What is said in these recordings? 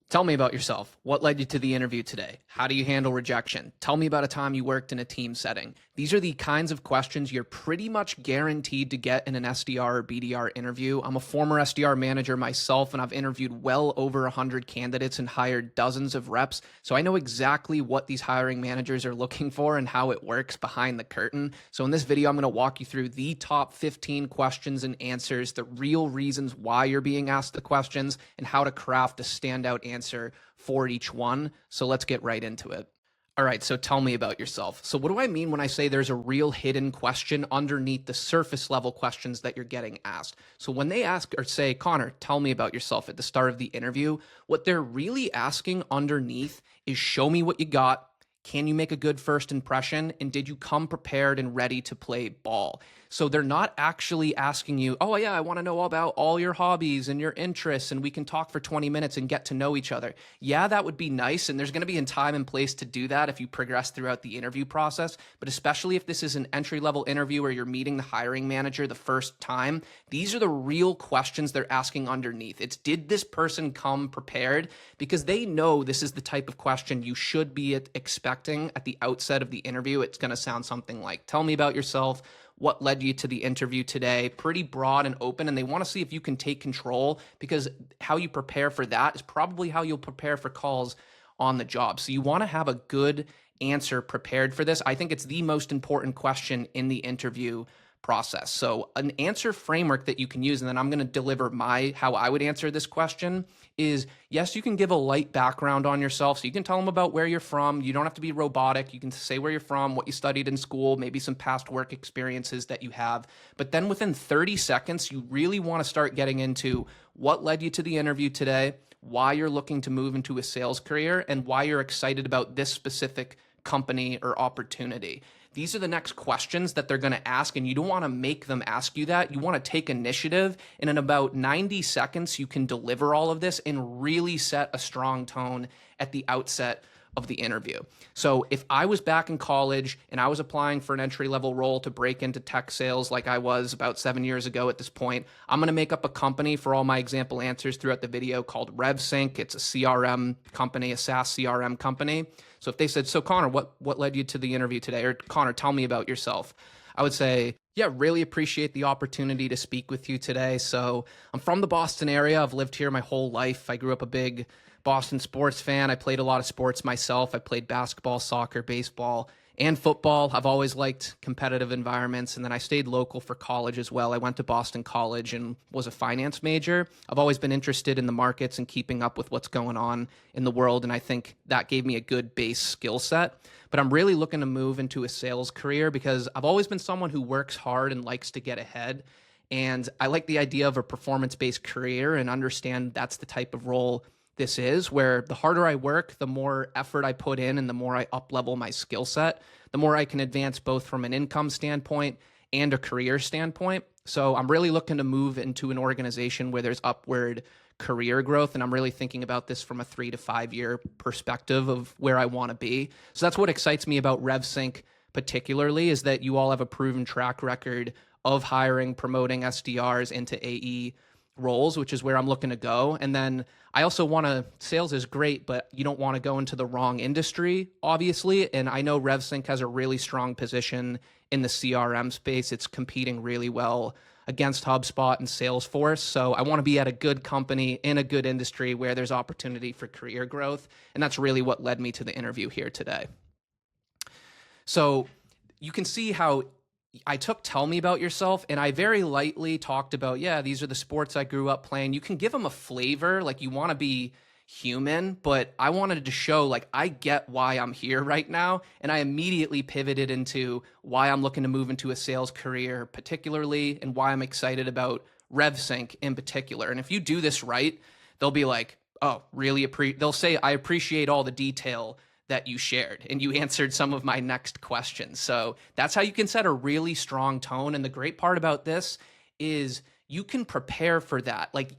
Tell me about yourself. What led you to the interview today? How do you handle rejection? Tell me about a time you worked in a team setting. These are the kinds of questions you're pretty much guaranteed to get in an SDR or BDR interview. I'm a former SDR manager myself, and I've interviewed well over 100 candidates and hired dozens of reps. So I know exactly what these hiring managers are looking for and how it works behind the curtain. So in this video, I'm going to walk you through the top 15 questions and answers, the real reasons why you're being asked the questions, and how to craft a standout answer for each one. So let's get right into it. All right, so tell me about yourself. So what do I mean when I say there's a real hidden question underneath the surface level questions that you're getting asked? So when they ask or say, Connor, tell me about yourself at the start of the interview, what they're really asking underneath is show me what you got. Can you make a good first impression? And did you come prepared and ready to play ball? So they're not actually asking you, oh yeah, I want to know about all your hobbies and your interests, and we can talk for 20 minutes and get to know each other. Yeah, that would be nice. And there's going to be a time and place to do that if you progress throughout the interview process. But especially if this is an entry-level interview where you're meeting the hiring manager the first time, these are the real questions they're asking underneath. It's, did this person come prepared? Because they know this is the type of question you should be expecting at the outset of the interview. It's going to sound something like, tell me about yourself. What led you to the interview today? Pretty broad and open, and they want to see if you can take control, because how you prepare for that is probably how you'll prepare for calls on the job. So you want to have a good answer prepared for this. I think it's the most important question in the interview process. So an answer framework that you can use, and then I'm going to deliver how I would answer this question, is yes, you can give a light background on yourself. So you can tell them about where you're from. You don't have to be robotic. You can say where you're from, what you studied in school, maybe some past work experiences that you have. But then within 30 seconds, you really want to start getting into what led you to the interview today, why you're looking to move into a sales career, and why you're excited about this specific company or opportunity. These are the next questions that they're going to ask, and you don't want to make them ask you that. You want to take initiative, and in about 90 seconds, you can deliver all of this and really set a strong tone at the outset of the interview. So if I was back in college and I was applying for an entry-level role to break into tech sales like I was about 7 years ago at this point, I'm going to make up a company for all my example answers throughout the video called RevSync. It's a CRM company, a SaaS CRM company. So if they said, so Connor, what led you to the interview today? Or Connor, tell me about yourself. I would say, yeah, really appreciate the opportunity to speak with you today. So I'm from the Boston area. I've lived here my whole life. I grew up a big Boston sports fan. I played a lot of sports myself. I played basketball, soccer, baseball, and football. I've always liked competitive environments. And then I stayed local for college as well. I went to Boston College and was a finance major. I've always been interested in the markets and keeping up with what's going on in the world. And I think that gave me a good base skill set. But I'm really looking to move into a sales career because I've always been someone who works hard and likes to get ahead. And I like the idea of a performance-based career and understand that's the type of role this is, where the harder I work, the more effort I put in and the more I up-level my skill set, the more I can advance both from an income standpoint and a career standpoint. So I'm really looking to move into an organization where there's upward career growth, and I'm really thinking about this from a 3 to 5 year perspective of where I want to be. So that's what excites me about RevSync particularly, is that you all have a proven track record of hiring, promoting SDRs into AE roles, which is where I'm looking to go. And then I also want to, sales is great, but you don't want to go into the wrong industry, obviously. And I know RevSync has a really strong position in the CRM space. It's competing really well against HubSpot and Salesforce. So I want to be at a good company in a good industry where there's opportunity for career growth. And that's really what led me to the interview here today. So you can see how I took tell me about yourself, and I very lightly talked about, yeah, these are the sports I grew up playing. You can give them a flavor, like you want to be human, but I wanted to show, like, I get why I'm here right now, and I immediately pivoted into why I'm looking to move into a sales career particularly, and why I'm excited about RevSync in particular. And if you do this right, they'll be like, oh, they'll say, I appreciate all the detail that you shared, and you answered some of my next questions. So that's how you can set a really strong tone. And the great part about this is you can prepare for that. Like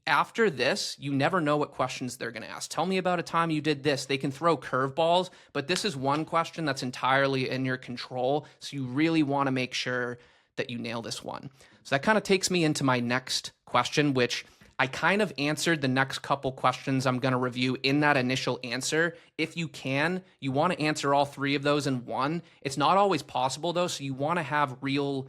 after this, you never know what questions they're going to ask. Tell me about a time you did this. They can throw curveballs, but this is one question that's entirely in your control. So you really want to make sure that you nail this one. So that kind of takes me into my next question, which I kind of answered the next couple questions I'm going to review in that initial answer. If you can, you want to answer all three of those in one. It's not always possible though, so you want to have real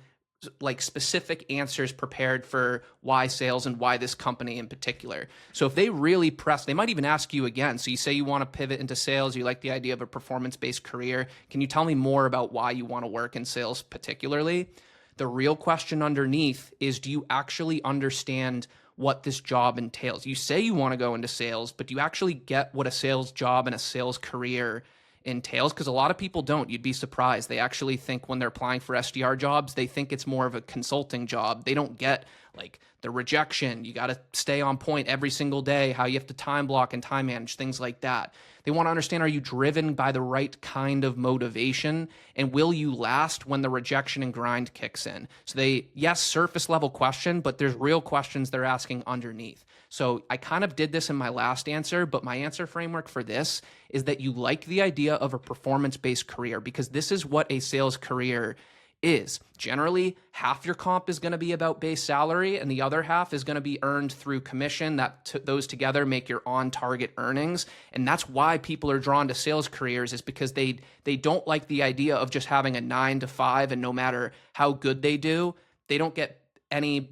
like specific answers prepared for why sales and why this company in particular. So if they really press, they might even ask you again. So you say you want to pivot into sales, you like the idea of a performance-based career. Can you tell me more about why you want to work in sales particularly? The real question underneath is, do you actually understand what this job entails? You say you want to go into sales, but do you actually get what a sales job and a sales career entails? Because a lot of people don't. You'd be surprised. They actually think when they're applying for SDR jobs, they think it's more of a consulting job. They don't get like the rejection. You got to stay on point every single day, how you have to time block and time manage, things like that. They want to understand, are you driven by the right kind of motivation? And will you last when the rejection and grind kicks in? So yes, surface level question, but there's real questions they're asking underneath. So I kind of did this in my last answer, but my answer framework for this is that you like the idea of a performance-based career, because this is what a sales career is. Generally, half your comp is going to be about base salary, and the other half is going to be earned through commission. Those together make your on-target earnings. And that's why people are drawn to sales careers, is because they don't like the idea of just having a 9 to 5, and no matter how good they do, they don't get any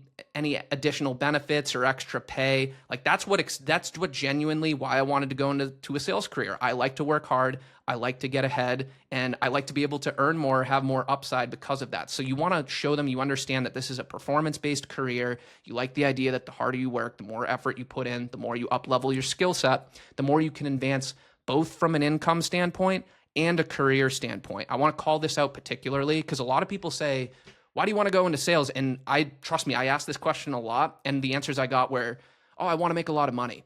additional benefits or extra pay. Like that's what genuinely why I wanted to go into a sales career. I like to work hard, I like to get ahead, and I like to be able to earn more, have more upside because of that. So you want to show them you understand that this is a performance-based career. You like the idea that the harder you work, the more effort you put in, the more you up-level your skill set, the more you can advance both from an income standpoint and a career standpoint. I want to call this out particularly because a lot of people say, why do you want to go into sales? And trust me, I asked this question a lot, and the answers I got were, oh, I want to make a lot of money.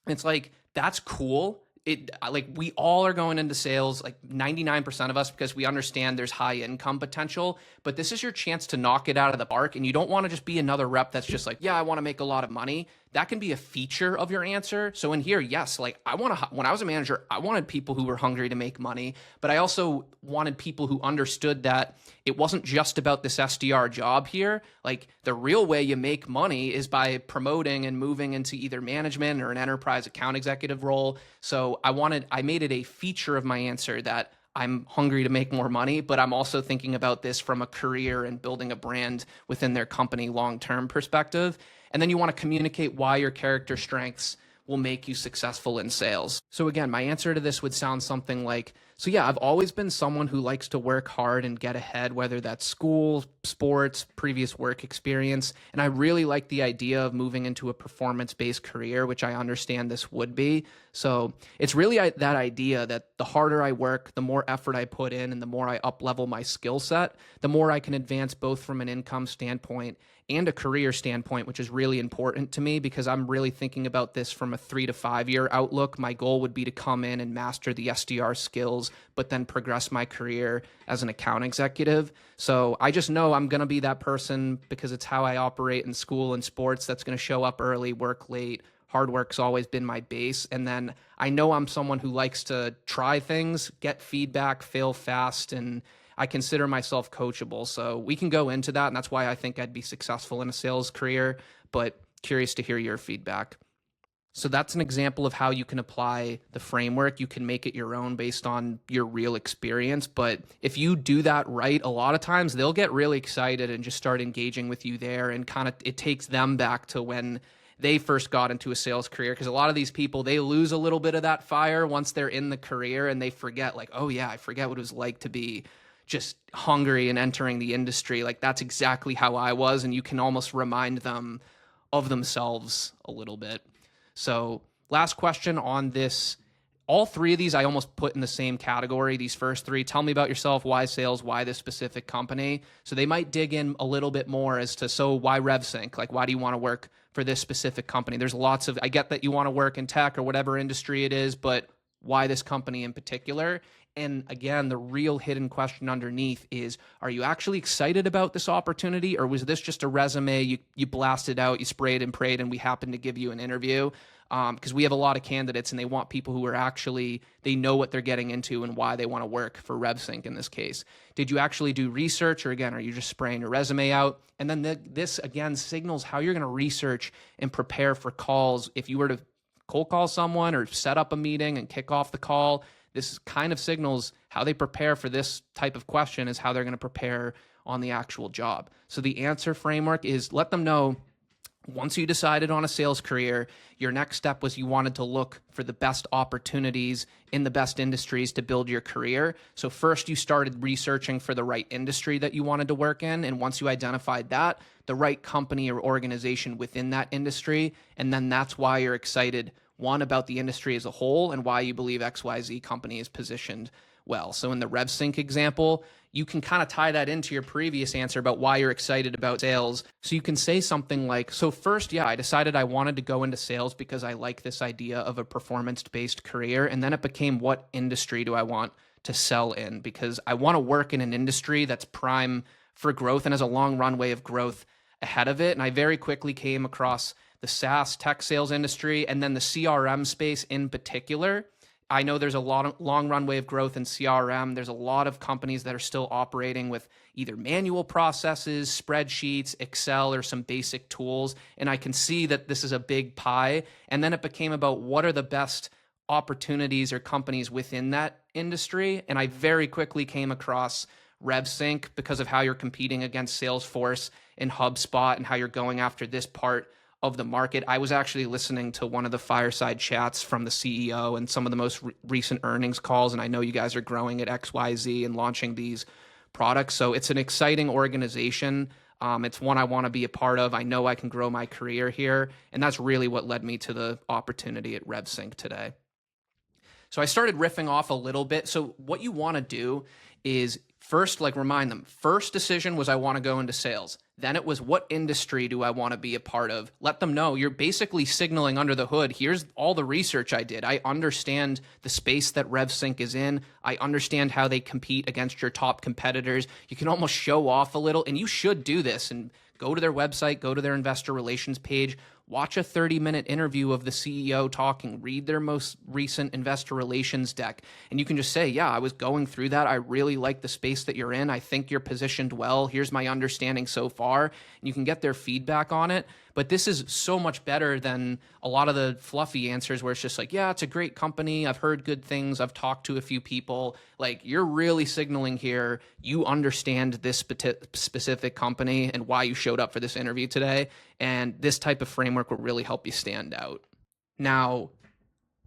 And it's like, that's cool. We all are going into sales, like 99% of us, because we understand there's high income potential, but this is your chance to knock it out of the park. And you don't want to just be another rep that's just like, yeah, I want to make a lot of money. That can be a feature of your answer. So in here, yes, like when I was a manager, I wanted people who were hungry to make money, but I also wanted people who understood that it wasn't just about this SDR job here. Like the real way you make money is by promoting and moving into either management or an enterprise account executive role. So I made it a feature of my answer that I'm hungry to make more money, but I'm also thinking about this from a career and building a brand within their company long-term perspective. And then you want to communicate why your character strengths will make you successful in sales. So again, my answer to this would sound something like, so yeah, I've always been someone who likes to work hard and get ahead, whether that's school, sports, previous work experience. And I really like the idea of moving into a performance-based career, which I understand this would be. So it's really that idea that the harder I work, the more effort I put in, and the more I up-level my skill set, the more I can advance both from an income standpoint and a career standpoint, which is really important to me because I'm really thinking about this from a 3 to 5 year outlook. My goal would be to come in and master the SDR skills, but then progress my career as an account executive. So I just know I'm going to be that person because it's how I operate in school and sports that's going to show up early, work late. Hard work's always been my base. And then I know I'm someone who likes to try things, get feedback, fail fast, and I consider myself coachable. So we can go into that, and that's why I think I'd be successful in a sales career, but curious to hear your feedback. So that's an example of how you can apply the framework. You can make it your own based on your real experience. But if you do that right, a lot of times they'll get really excited and just start engaging with you there, and kind of it takes them back to when they first got into a sales career, because a lot of these people, they lose a little bit of that fire once they're in the career, and they forget like, oh yeah, I forget what it was like to be just hungry and entering the industry. Like that's exactly how I was. And you can almost remind them of themselves a little bit. So last question on this. All three of these I almost put in the same category. These first three, tell me about yourself, why sales, why this specific company. So they might dig in a little bit more as to, so why RevSync? Like, why do you want to work for this specific company? There's lots of, I get that you want to work in tech or whatever industry it is, but why this company in particular. And again, the real hidden question underneath is, are you actually excited about this opportunity, or was this just a resume you blasted out, you sprayed and prayed, and we happened to give you an interview? Because we have a lot of candidates and they want people who are actually, they know what they're getting into and why they want to work for RevSync in this case. Did you actually do research, or again, are you just spraying your resume out? And then this again signals how you're going to research and prepare for calls. If you were to cold call someone or set up a meeting and kick off the call, this kind of signals how they prepare for this type of question is how they're going to prepare on the actual job. So the answer framework is, let them know once you decided on a sales career, your next step was you wanted to look for the best opportunities in the best industries to build your career. So first you started researching for the right industry that you wanted to work in. And once you identified that, the right company or organization within that industry. And then that's why you're excited, one, about the industry as a whole and why you believe XYZ company is positioned well. So in the RevSync example, you can kind of tie that into your previous answer about why you're excited about sales. So you can say something like, so first, yeah, I decided I wanted to go into sales because I like this idea of a performance-based career. And then it became, what industry do I want to sell in? Because I want to work in an industry that's prime for growth and has a long runway of growth ahead of it. And I very quickly came across the SaaS tech sales industry and then the CRM space in particular. I know there's a long runway of growth in CRM. There's a lot of companies that are still operating with either manual processes, spreadsheets, Excel, or some basic tools. And I can see that this is a big pie. And then it became about what are the best opportunities or companies within that industry. And I very quickly came across RevSync because of how you're competing against Salesforce and HubSpot and how you're going after this part of the market. I was actually listening to one of the fireside chats from the CEO and some of the most recent earnings calls, and I know you guys are growing at XYZ and launching these products. So it's an exciting organization. It's one I want to be a part of. I know I can grow my career here, and that's really what led me to the opportunity at RevSync today. So I started riffing off a little bit. So what you want to do is first, remind them, first decision was I want to go into sales. Then it was, what industry do I want to be a part of? Let them know. You're basically signaling under the hood, here's all the research I did. I understand the space that RevSync is in. I understand how they compete against your top competitors. You can almost show off a little, and you should do this and go to their website, go to their investor relations page, watch a 30-minute interview of the CEO talking, read their most recent investor relations deck, and you can just say, yeah, I was going through that. I really like the space that you're in. I think you're positioned well. Here's my understanding so far. And you can get their feedback on it. But this is so much better than a lot of the fluffy answers where it's just like, yeah, it's a great company. I've heard good things. I've talked to a few people. You're really signaling here, you understand this specific company and why you showed up for this interview today. And this type of framework will really help you stand out. Now,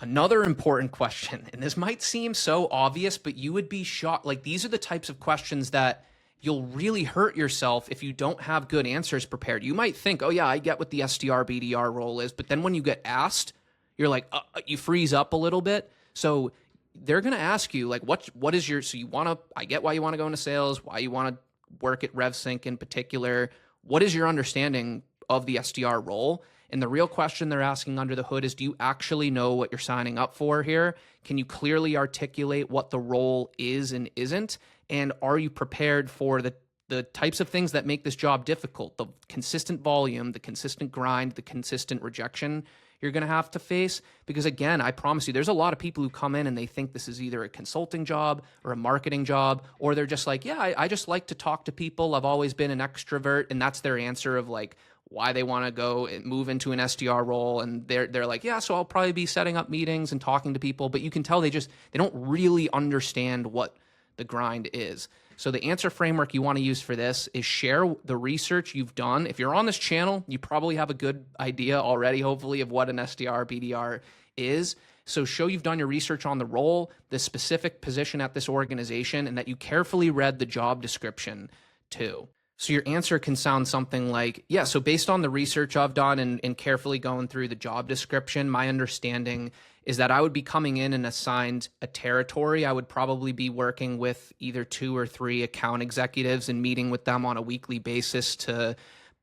another important question, and this might seem so obvious, but you would be shocked. These are the types of questions that you'll really hurt yourself if you don't have good answers prepared. You might think, oh yeah, I get what the SDR BDR role is, but then when you get asked, you're like, you freeze up a little bit. So they're going to ask you, what is your, so you want to, I get why you want to go into sales, why you want to work at RevSync in particular. What is your understanding of the SDR role? And the real question they're asking under the hood is, do you actually know what you're signing up for here? Can you clearly articulate what the role is and isn't? And are you prepared for the types of things that make this job difficult? The consistent volume, the consistent grind, the consistent rejection you're going to have to face. Because again, I promise you, there's a lot of people who come in and they think this is either a consulting job or a marketing job, or they're just like, yeah, I just like to talk to people. I've always been an extrovert. And that's their answer of why they want to go and move into an SDR role. And they're like, yeah, so I'll probably be setting up meetings and talking to people. But you can tell they don't really understand what the grind is. So the answer framework you want to use for this is share the research you've done. If you're on this channel, you probably have a good idea already, hopefully, of what an SDR BDR is. So show you've done your research on the role, the specific position at this organization, and that you carefully read the job description too. So your answer can sound something like, yeah, so based on the research I've done and carefully going through the job description, my understanding is that I would be coming in and assigned a territory. I would probably be working with either 2 or 3 account executives and meeting with them on a weekly basis to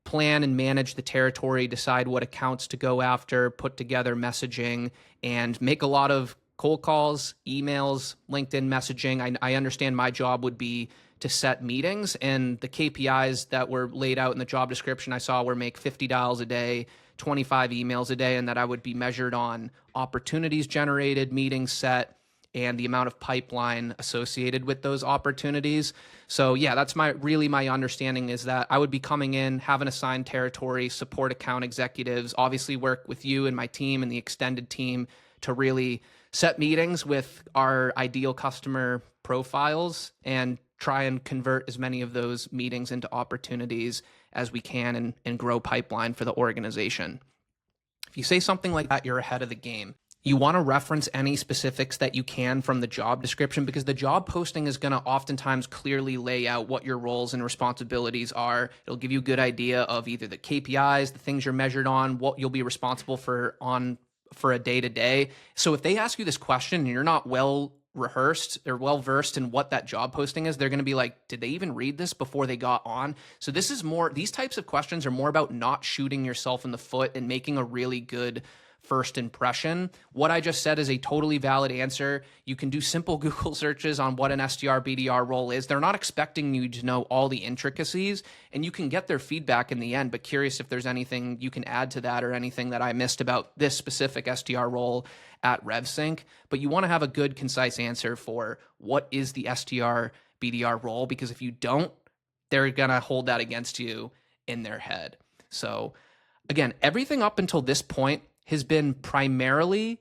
plan and manage the territory, decide what accounts to go after, put together messaging, and make a lot of cold calls, emails, LinkedIn messaging. I understand my job would be to set meetings, and the KPIs that were laid out in the job description I saw were make 50 dials a day, 25 emails a day, and that I would be measured on opportunities generated, meetings set, and the amount of pipeline associated with those opportunities. So yeah, that's my understanding is that I would be coming in, have an assigned territory, support account executives, obviously work with you and my team and the extended team to really set meetings with our ideal customer profiles and try and convert as many of those meetings into opportunities as we can and grow pipeline for the organization. If you say something like that, you're ahead of the game. You want to reference any specifics that you can from the job description because the job posting is going to oftentimes clearly lay out what your roles and responsibilities are. It'll give you a good idea of either the KPIs, the things you're measured on, what you'll be responsible for a day-to-day. So if they ask you this question and you're not well rehearsed or well versed in what that job posting is, they're going to be like, did they even read this before they got on? So these types of questions are more about not shooting yourself in the foot and making a really good first impression. What I just said is a totally valid answer. You can do simple Google searches on what an SDR BDR role is. They're not expecting you to know all the intricacies, and you can get their feedback in the end, but curious if there's anything you can add to that or anything that I missed about this specific SDR role at RevSync. But you want to have a good, concise answer for what is the SDR BDR role, because if you don't, they're going to hold that against you in their head. So again, everything up until this point has been primarily,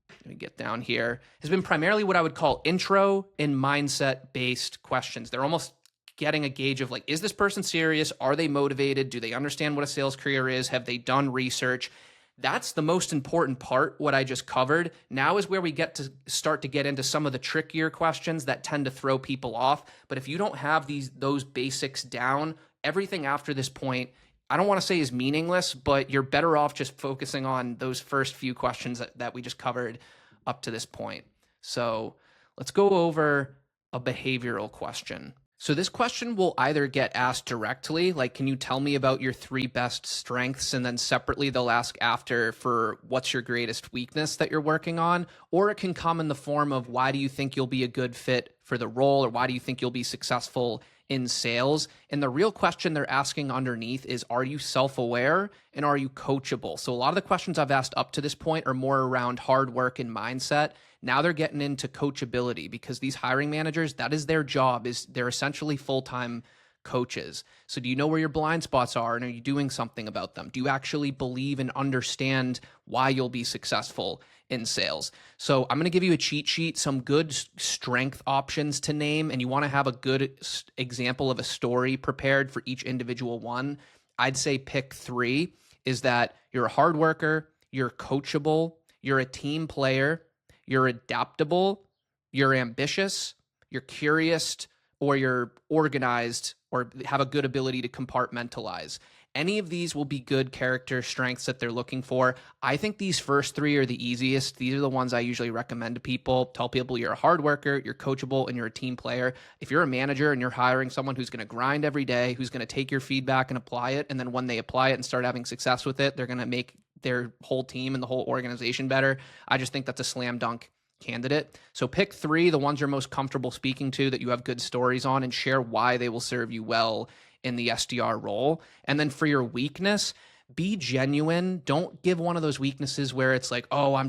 let me get down here, has been primarily what I would call intro and mindset-based questions. They're almost getting a gauge of like, is this person serious? Are they motivated? Do they understand what a sales career is? Have they done research? That's the most important part, what I just covered. Now is where we get to start to get into some of the trickier questions that tend to throw people off. But if you don't have those basics down, everything after this point, I don't want to say is meaningless, but you're better off just focusing on those first few questions that we just covered up to this point. So let's go over a behavioral question. So this question will either get asked directly, like, can you tell me about your 3 best strengths? And then separately, they'll ask after for what's your greatest weakness that you're working on? Or it can come in the form of why do you think you'll be a good fit for the role? Or why do you think you'll be successful in sales? And the real question they're asking underneath is, are you self-aware and are you coachable? So a lot of the questions I've asked up to this point are more around hard work and mindset. Now they're getting into coachability because these hiring managers, that is their job, is they're essentially full-time coaches. So do you know where your blind spots are and are you doing something about them? Do you actually believe and understand why you'll be successful in sales? So I'm going to give you a cheat sheet, some good strength options to name, and you want to have a good example of a story prepared for each individual one. I'd say pick 3 is that you're a hard worker, you're coachable, you're a team player, you're adaptable, you're ambitious, you're curious, or you're organized or have a good ability to compartmentalize. Any of these will be good character strengths that they're looking for. I think these first 3 are the easiest. These are the ones I usually recommend to people. Tell people you're a hard worker, you're coachable, and you're a team player. If you're a manager and you're hiring someone who's going to grind every day, who's going to take your feedback and apply it, and then when they apply it and start having success with it, they're going to make their whole team and the whole organization better. I just think that's a slam dunk candidate. So pick 3, the ones you're most comfortable speaking to, that you have good stories on, and share why they will serve you well in the SDR role. And then for your weakness, be genuine. Don't give one of those weaknesses where it's like, oh,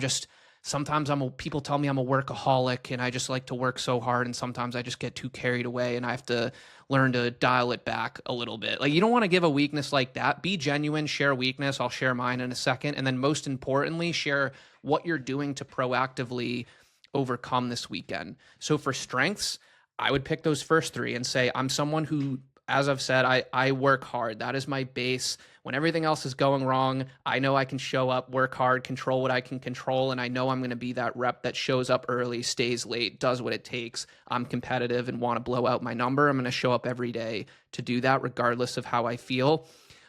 sometimes people tell me I'm a workaholic and I just like to work so hard, and sometimes I just get too carried away and I have to learn to dial it back a little bit. Like, you don't want to give a weakness like that. Be genuine, share a weakness. I'll share mine in a second. And then most importantly, share what you're doing to proactively overcome this weekend. So for strengths, I would pick those first 3 and say, I'm someone who, as I've said, I work hard. That is my base. When everything else is going wrong, I know I can show up, work hard, control what I can control, and I know I'm going to be that rep that shows up early, stays late, does what it takes. I'm competitive and want to blow out my number. I'm going to show up every day to do that, regardless of how I feel.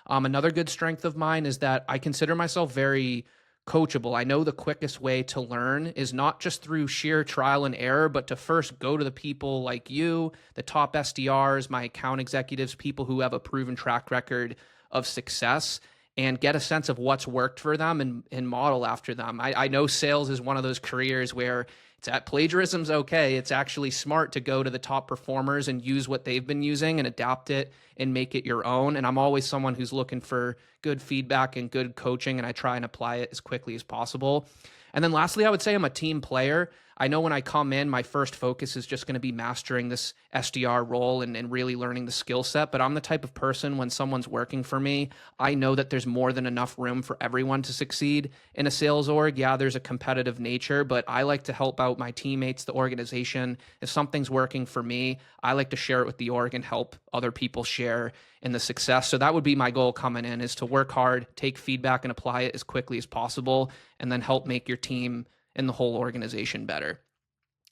Another good strength of mine is that I consider myself very coachable. I know the quickest way to learn is not just through sheer trial and error, but to first go to the people like you, the top SDRs, my account executives, people who have a proven track record of success, and get a sense of what's worked for them and model after them. I know sales is one of those careers where it's at plagiarism's okay. It's actually smart to go to the top performers and use what they've been using and adapt it and make it your own. And I'm always someone who's looking for good feedback and good coaching, and I try and apply it as quickly as possible. And then lastly, I would say I'm a team player. I know when I come in, my first focus is just going to be mastering this SDR role and really learning the skill set. But I'm the type of person, when someone's working for me, I know that there's more than enough room for everyone to succeed in a sales org. Yeah, there's a competitive nature, but I like to help out my teammates, the organization. If something's working for me, I like to share it with the org and help other people share in the success. So that would be my goal coming in, is to work hard, take feedback and apply it as quickly as possible, and then help make your team and the whole organization better.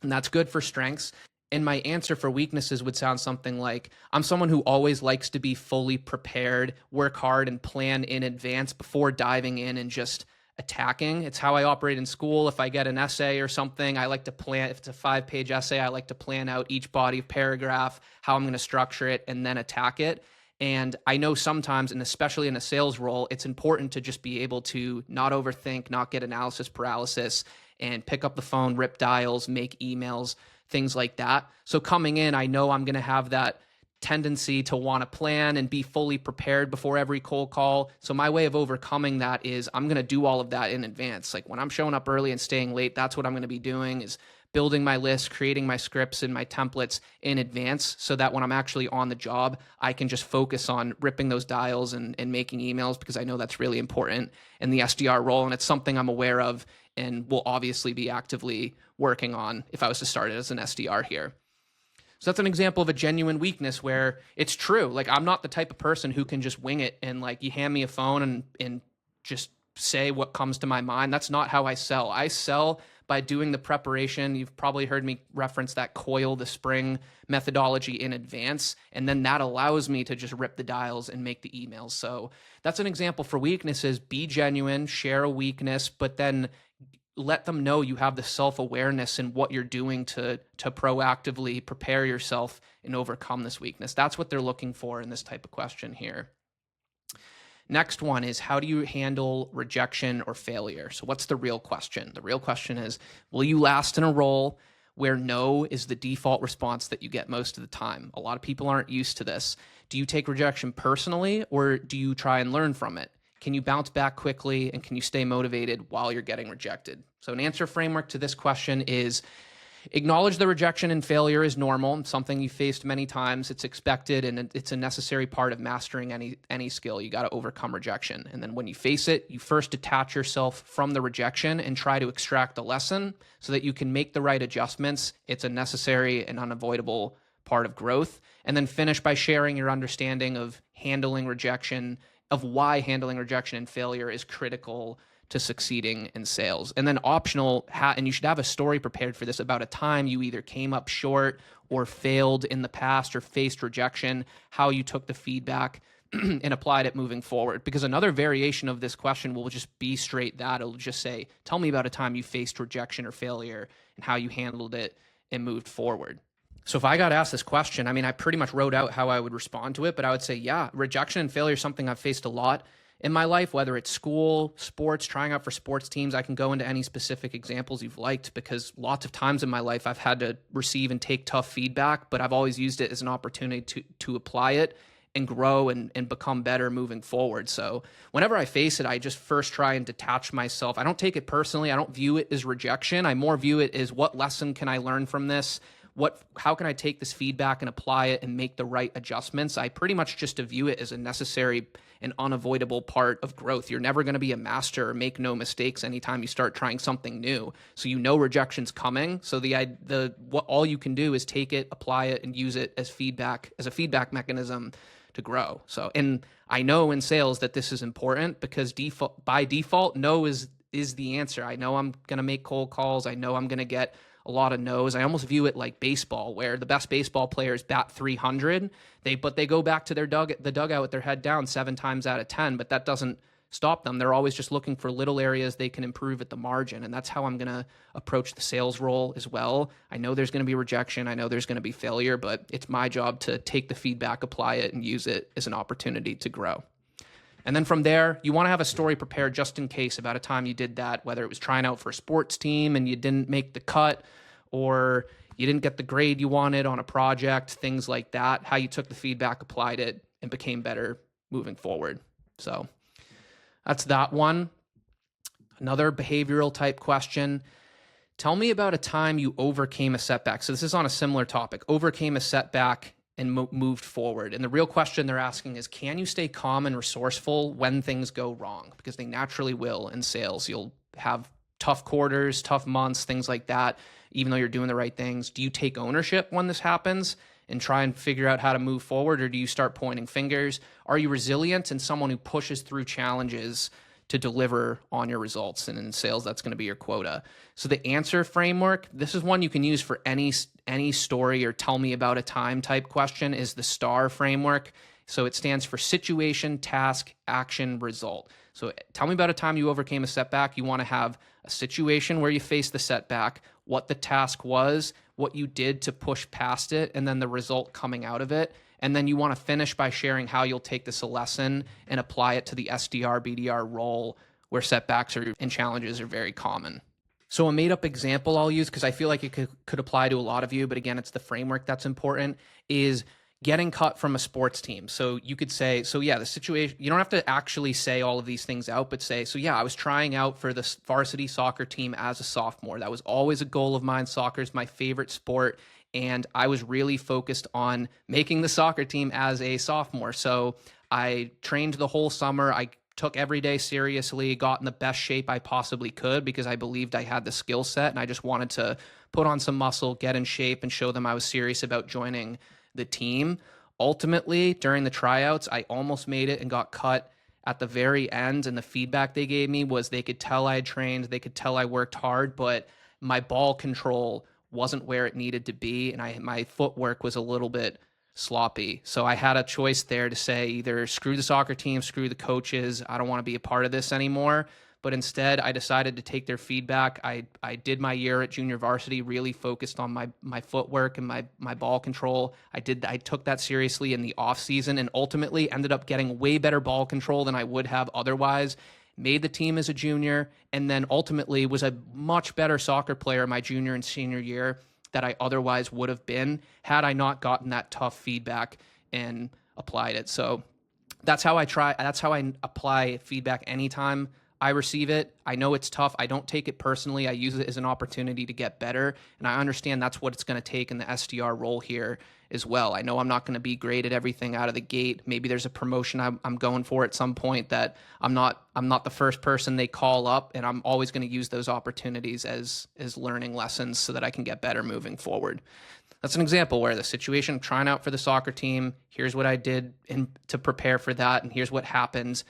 And that's good for strengths. And my answer for weaknesses would sound something like, I'm someone who always likes to be fully prepared, work hard and plan in advance before diving in and just attacking. It's how I operate in school. If I get an essay or something, I like to plan. If it's a 5-page essay, I like to plan out each body of paragraph, how I'm going to structure it, and then attack it. And I know sometimes, and especially in a sales role, it's important to just be able to not overthink, not get analysis paralysis, and pick up the phone, rip dials, make emails, things like that. So coming in, I know I'm going to have that tendency to want to plan and be fully prepared before every cold call. So my way of overcoming that is I'm going to do all of that in advance. Like when I'm showing up early and staying late, that's what I'm going to be doing, is building my list, creating my scripts and my templates in advance, so that when I'm actually on the job, I can just focus on ripping those dials and making emails, because I know that's really important in the SDR role. And it's something I'm aware of and will obviously be actively working on if I was to start it as an SDR here. So that's an example of a genuine weakness where it's true. Like, I'm not the type of person who can just wing it and like you hand me a phone and just say what comes to my mind. That's not how I sell. I sell by doing the preparation. You've probably heard me reference that coil the spring methodology in advance, and then that allows me to just rip the dials and make the emails. So that's an example for weaknesses. Be genuine, share a weakness, but then let them know you have the self-awareness in what you're doing to proactively prepare yourself and overcome this weakness. That's what they're looking for in this type of question here. Next one is, how do you handle rejection or failure? So what's the real question? The real question is, will you last in a role where no is the default response that you get most of the time? A lot of people aren't used to this. Do you take rejection personally, or do you try and learn from it? Can you bounce back quickly, and can you stay motivated while you're getting rejected? So an answer framework to this question is, acknowledge the rejection and failure is normal, something you faced many times. It's expected, and it's a necessary part of mastering any skill. You got to overcome rejection. And then when you face it, you first detach yourself from the rejection and try to extract the lesson so that you can make the right adjustments. It's a necessary and unavoidable part of growth. And then finish by sharing your understanding of handling rejection, of why handling rejection and failure is critical to succeeding in sales. And then optional, and you should have a story prepared for this, about a time you either came up short or failed in the past or faced rejection, how you took the feedback and applied it moving forward. Because another variation of this question will just be straight that. It'll just say, tell me about a time you faced rejection or failure and how you handled it and moved forward. So if I got asked this question, I mean, I pretty much wrote out how I would respond to it, but I would say, yeah, rejection and failure is something I've faced a lot in my life, whether it's school, sports, trying out for sports teams. I can go into any specific examples you've liked, because lots of times in my life I've had to receive and take tough feedback, but I've always used it as an opportunity to apply it and grow and become better moving forward. So whenever I face it, I just first try and detach myself. I don't take it personally. I don't view it as rejection. I more view it as, what lesson can I learn from this? How can I take this feedback and apply it and make the right adjustments? I pretty much just view it as a necessary and unavoidable part of growth. You're never going to be a master or make no mistakes anytime you start trying something new. So you know rejection's coming. So what all you can do is take it, apply it, and use it as a feedback mechanism to grow. So, and I know in sales that this is important, because by default, no is the answer. I know I'm going to make cold calls. I know I'm going to get a lot of no's. I almost view it like baseball, where the best baseball players bat 300, but they go back to the dugout with their head down 7 times out of 10, but that doesn't stop them. They're always just looking for little areas they can improve at the margin, and that's how I'm going to approach the sales role as well. I know there's going to be rejection. I know there's going to be failure, but it's my job to take the feedback, apply it, and use it as an opportunity to grow. And then from there, you want to have a story prepared just in case about a time you did that, whether it was trying out for a sports team and you didn't make the cut, or you didn't get the grade you wanted on a project, things like that, how you took the feedback, applied it, and became better moving forward. So that's that one. Another behavioral type question. Tell me about a time you overcame a setback. So this is on a similar topic, overcame a setback and moved forward. And the real question they're asking is, can you stay calm and resourceful when things go wrong? Because they naturally will in sales. You'll have tough quarters, tough months, things like that, even though you're doing the right things. Do you take ownership when this happens and try and figure out how to move forward, or do you start pointing fingers? Are you resilient and someone who pushes through challenges to deliver on your results? And in sales, that's going to be your quota. So the answer framework, this is one you can use for any story or tell me about a time type question, is the STAR framework. So it stands for situation, task, action, result. So tell me about a time you overcame a setback. You want to have a situation where you faced the setback, what the task was, what you did to push past it, and then the result coming out of it. And then you want to finish by sharing how you'll take this a lesson and apply it to the SDR, BDR role where setbacks and challenges are very common. So a made up example I'll use, because I feel like it could apply to a lot of you, but again, it's the framework that's important, is getting cut from a sports team. So you could say, so yeah, the situation, you don't have to actually say all of these things out, but say, so yeah, I was trying out for the varsity soccer team as a sophomore. That was always a goal of mine. Soccer is my favorite sport. And I was really focused on making the soccer team as a sophomore. So I trained the whole summer. I took every day seriously, got in the best shape I possibly could because I believed I had the skill set, and I just wanted to put on some muscle, get in shape, and show them I was serious about joining the team. Ultimately, during the tryouts, I almost made it and got cut at the very end. And the feedback they gave me was they could tell I had trained, they could tell I worked hard, but my ball control wasn't where it needed to be, and my footwork was a little bit sloppy. So I had a choice there to say either screw the soccer team, screw the coaches, I don't want to be a part of this anymore. But instead, I decided to take their feedback. I did my year at junior varsity, really focused on my footwork and my ball control. I took that seriously in the off season, and ultimately ended up getting way better ball control than I would have otherwise. Made the team as a junior, and then ultimately was a much better soccer player my junior and senior year that I otherwise would have been had I not gotten that tough feedback and applied it. So that's how I apply feedback anytime I receive it. I know it's tough. I don't take it personally. I use it as an opportunity to get better. And I understand that's what it's going to take in the SDR role here as well. I know I'm not going to be great at everything out of the gate. Maybe there's a promotion I'm going for at some point that I'm not the first person they call up, and I'm always going to use those opportunities as learning lessons so that I can get better moving forward. That's an example where the situation, trying out for the soccer team, here's what I did to prepare for that, and here's what happens.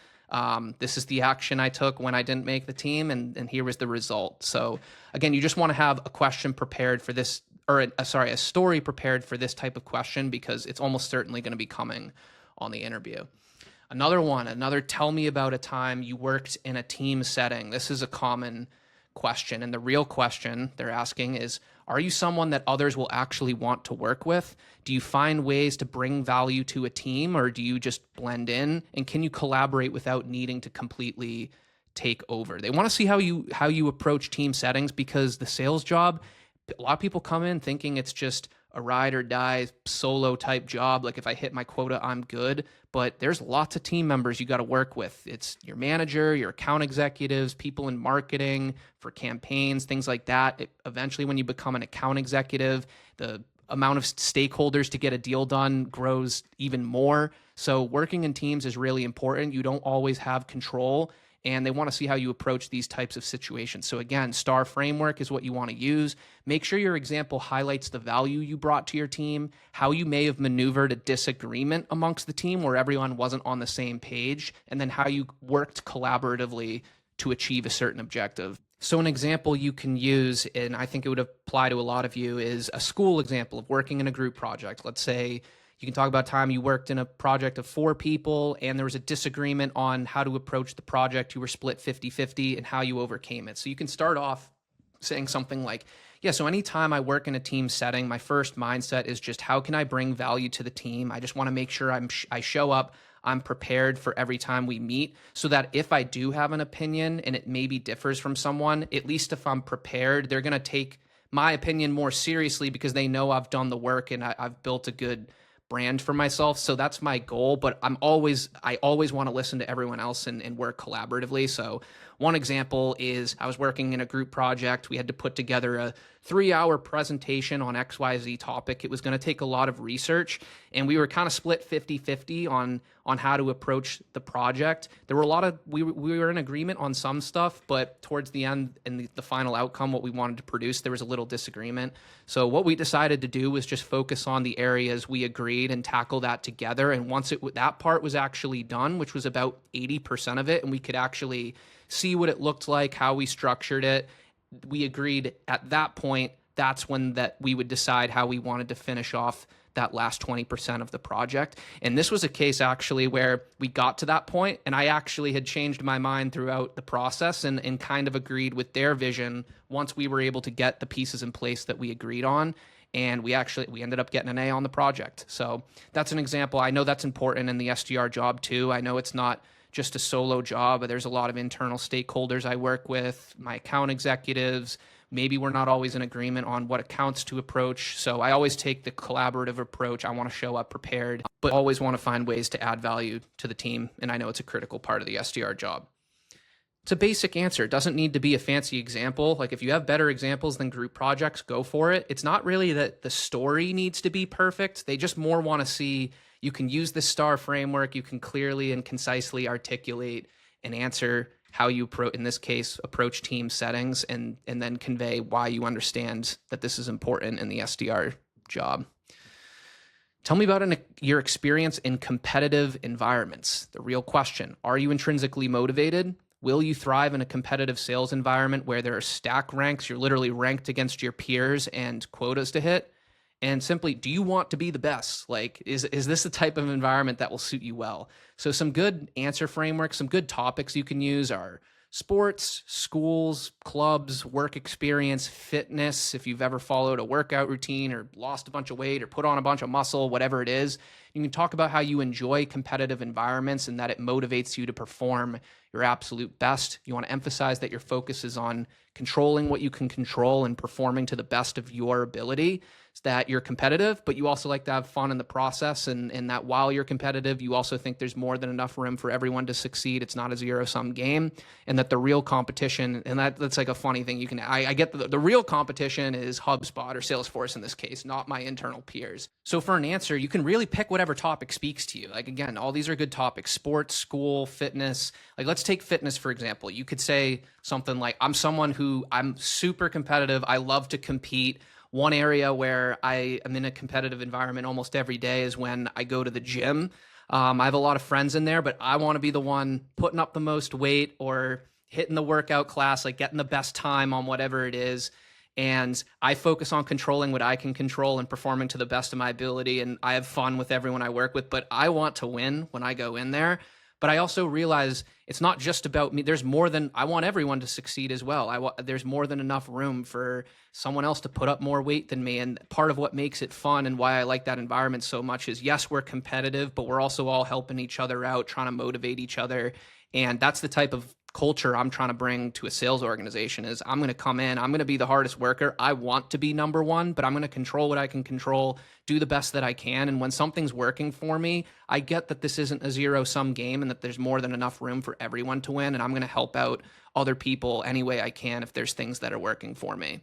This is the action I took when I didn't make the team, and here was the result. So again, you just want to have a question prepared for this, or a story prepared for this type of question, because it's almost certainly going to be coming on the interview. Another tell me about a time you worked in a team setting. This is a common question, and the real question they're asking is, are you someone that others will actually want to work with? Do you find ways to bring value to a team, or do you just blend in? And can you collaborate without needing to completely take over? They want to see how you approach team settings, because the sales job, a lot of people come in thinking it's just a ride or die solo type job. Like if I hit my quota, I'm good. But there's lots of team members you got to work with. It's your manager, your account executives, people in marketing for campaigns, things like that. Eventually, when you become an account executive, the amount of stakeholders to get a deal done grows even more. So working in teams is really important. You don't always have control, and they want to see how you approach these types of situations. So again, STAR framework is what you want to use. Make sure your example highlights the value you brought to your team, how you may have maneuvered a disagreement amongst the team where everyone wasn't on the same page, and then how you worked collaboratively to achieve a certain objective. So an example you can use, and I think it would apply to a lot of you, is a school example of working in a group project. Let's say you can talk about time you worked in a project of 4 people and there was a disagreement on how to approach the project. You were split 50-50 and how you overcame it. So you can start off saying something like, yeah, so anytime I work in a team setting, my first mindset is just how can I bring value to the team? I just want to make sure I show up, I'm prepared for every time we meet, so that if I do have an opinion and it maybe differs from someone, at least if I'm prepared, they're going to take my opinion more seriously because they know I've done the work and I've built a good brand for myself. So that's my goal, but I always want to listen to everyone else and work collaboratively. So one example is I was working in a group project. We had to put together a 3-hour presentation on XYZ topic. It was going to take a lot of research, and we were kind of split 50-50 on how to approach the project. There were a lot of, we were in agreement on some stuff, but towards the end and the final outcome, what we wanted to produce, there was a little disagreement. So what we decided to do was just focus on the areas we agreed and tackle that together. And once that part was actually done, which was about 80% of it, and we could actually see what it looked like, how we structured it, we agreed at that point, that's when that we would decide how we wanted to finish off that last 20% of the project. And this was a case actually where we got to that point and I actually had changed my mind throughout the process and kind of agreed with their vision once we were able to get the pieces in place that we agreed on. And we ended up getting an A on the project. So that's an example. I know that's important in the SDR job too. I know it's not just a solo job, but there's a lot of internal stakeholders I work with, my account executives. Maybe we're not always in agreement on what accounts to approach. So I always take the collaborative approach. I want to show up prepared, but always want to find ways to add value to the team. And I know it's a critical part of the SDR job. It's a basic answer. It doesn't need to be a fancy example. Like if you have better examples than group projects, go for it. It's not really that the story needs to be perfect. They just more want to see you can use the STAR framework. You can clearly and concisely articulate and answer how you, in this case, approach team settings and then convey why you understand that this is important in the SDR job. Tell me about your experience in competitive environments. The real question, are you intrinsically motivated? Will you thrive in a competitive sales environment where there are stack ranks, you're literally ranked against your peers and quotas to hit? And simply, do you want to be the best? Like, is this the type of environment that will suit you well? So some good answer frameworks, some good topics you can use are sports, schools, clubs, work experience, fitness. If you've ever followed a workout routine or lost a bunch of weight or put on a bunch of muscle, whatever it is, you can talk about how you enjoy competitive environments and that it motivates you to perform your absolute best. You want to emphasize that your focus is on controlling what you can control and performing to the best of your ability. It's that you're competitive, but you also like to have fun in the process, and that while you're competitive, you also think there's more than enough room for everyone to succeed. It's not a zero-sum game, and that the real competition, and that's like a funny thing. I get the real competition is HubSpot or Salesforce in this case, not my internal peers. So for an answer, you can really pick whatever topic speaks to you. Like again, all these are good topics: sports, school, fitness. Like let's take fitness for example. You could say something like, I'm super competitive. I love to compete. One area where I am in a competitive environment almost every day is when I go to the gym. I have a lot of friends in there, but I want to be the one putting up the most weight or hitting the workout class, like getting the best time on whatever it is. And I focus on controlling what I can control and performing to the best of my ability. And I have fun with everyone I work with, but I want to win when I go in there. But I also realize it's not just about me. There's more than, I want everyone to succeed as well. There's more than enough room for someone else to put up more weight than me. And part of what makes it fun and why I like that environment so much is, yes, we're competitive, but we're also all helping each other out, trying to motivate each other. And that's the type of culture I'm trying to bring to a sales organization. Is I'm going to come in, I'm going to be the hardest worker. I want to be number one, but I'm going to control what I can control, do the best that I can. And when something's working for me, I get that this isn't a zero-sum game and that there's more than enough room for everyone to win. And I'm going to help out other people any way I can if there's things that are working for me.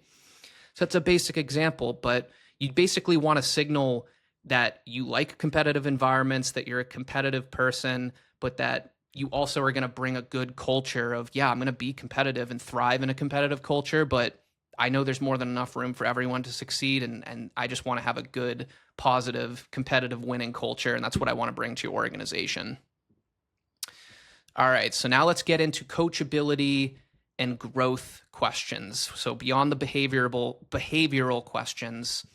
So that's a basic example, but you basically want to signal that you like competitive environments, that you're a competitive person, but that you also are going to bring a good culture of, yeah, I'm going to be competitive and thrive in a competitive culture, but I know there's more than enough room for everyone to succeed. And I just want to have a good, positive, competitive winning culture. And that's what I want to bring to your organization. All right. So now let's get into coachability and growth questions. So beyond the behavioral questions.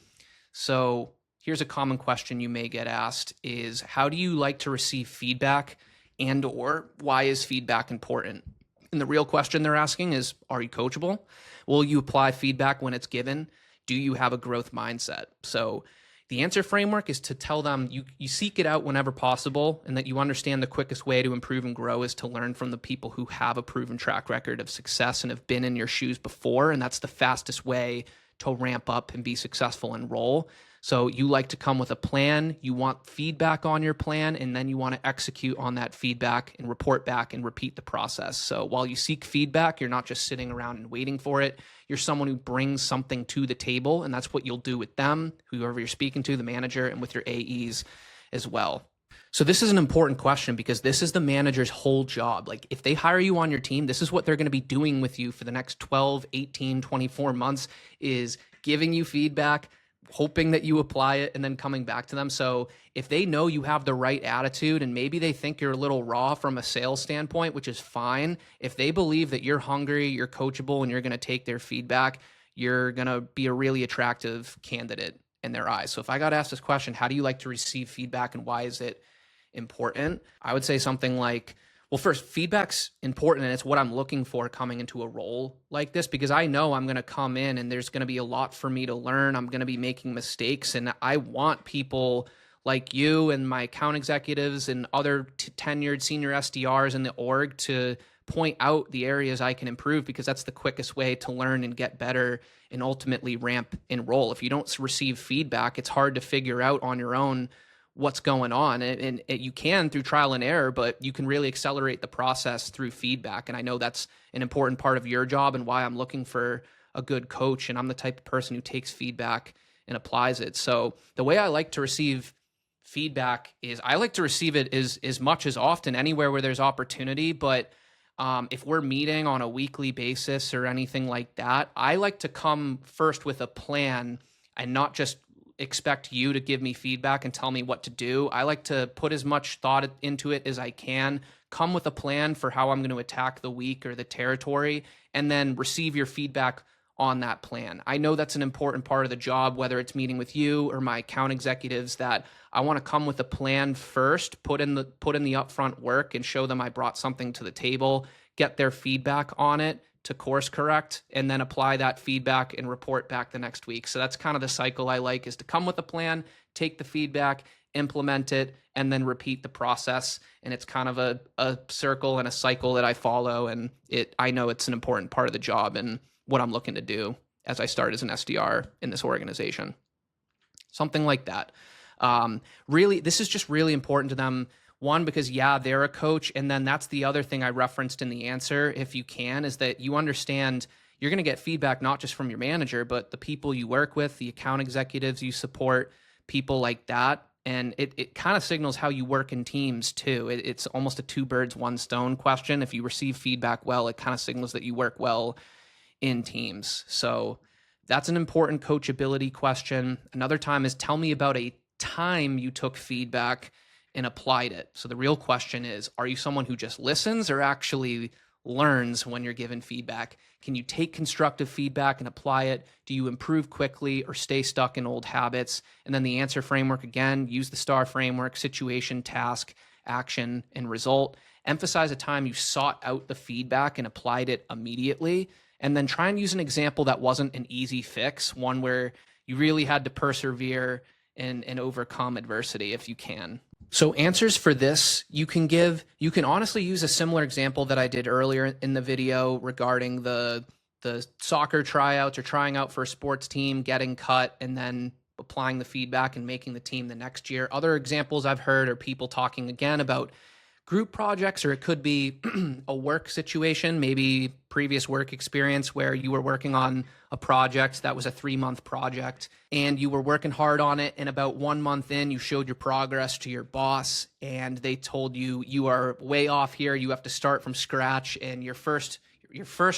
So here's a common question you may get asked is, how do you like to receive feedback? And or why is feedback important? And the real question they're asking is, are you coachable? Will you apply feedback when it's given? Do you have a growth mindset? So The answer framework is to tell them you seek it out whenever possible, and that you understand the quickest way to improve and grow is to learn from the people who have a proven track record of success and have been in your shoes before. And that's the fastest way to ramp up and be successful and roll. So you like to come with a plan, you want feedback on your plan, and then you want to execute on that feedback and report back and repeat the process. So while you seek feedback, you're not just sitting around and waiting for it. You're someone who brings something to the table, and that's what you'll do with them, whoever you're speaking to, the manager, and with your AEs as well. So this is an important question because this is the manager's whole job. Like if they hire you on your team, this is what they're going to be doing with you for the next 12, 18, 24 months is giving you feedback, hoping that you apply it, and then coming back to them. So if they know you have the right attitude and maybe they think you're a little raw from a sales standpoint, which is fine, if they believe that you're hungry, you're coachable, and you're going to take their feedback, you're going to be a really attractive candidate in their eyes. So if I got asked this question, how do you like to receive feedback and why is it important? I would say something like, well, first, feedback's important and it's what I'm looking for coming into a role like this, because I know I'm going to come in and there's going to be a lot for me to learn. I'm going to be making mistakes, and I want people like you and my account executives and other tenured senior SDRs in the org to point out the areas I can improve, because that's the quickest way to learn and get better and ultimately ramp and roll. If you don't receive feedback, it's hard to figure out on your own what's going on. And you can through trial and error, but you can really accelerate the process through feedback. And I know that's an important part of your job and why I'm looking for a good coach. And I'm the type of person who takes feedback and applies it. So the way I like to receive feedback is I like to receive it as much as often anywhere where there's opportunity. But if we're meeting on a weekly basis or anything like that, I like to come first with a plan and not just expect you to give me feedback and tell me what to do. I like to put as much thought into it as I can, come with a plan for how I'm going to attack the week or the territory, and then receive your feedback on that plan. I know that's an important part of the job, whether it's meeting with you or my account executives, that I want to come with a plan first, put in the upfront work and show them I brought something to the table, get their feedback on it to course correct, and then apply that feedback and report back the next week. So that's kind of the cycle I like, is to come with a plan, take the feedback, implement it, and then repeat the process. And it's kind of a circle and a cycle that I follow. And I know it's an important part of the job and what I'm looking to do as I start as an SDR in this organization. Something like that. Really, this is just really important to them. One, because they're a coach. And then that's the other thing I referenced in the answer, if you can, is that you understand you're going to get feedback not just from your manager, but the people you work with, the account executives you support, people like that. And it kind of signals how you work in teams too. It's almost a two birds, one stone question. If you receive feedback well, it kind of signals that you work well in teams. So that's an important coachability question. Another time is, tell me about a time you took feedback and applied it. So the real question is, are you someone who just listens or actually learns when you're given feedback? Can you take constructive feedback and apply it? Do you improve quickly or stay stuck in old habits? And then the answer framework, again, use the STAR framework: situation, task, action, and result. Emphasize a time you sought out the feedback and applied it immediately. And then try and use an example that wasn't an easy fix, one where you really had to persevere and overcome adversity if you can. So answers for this, you can honestly use a similar example that I did earlier in the video regarding the soccer tryouts or trying out for a sports team, getting cut, and then applying the feedback and making the team the next year. Other examples I've heard are people talking again about group projects, or it could be a work situation, maybe previous work experience where you were working on a project that was a 3-month project and you were working hard on it. And about 1 month in, you showed your progress to your boss and they told you, you are way off here. You have to start from scratch. And your first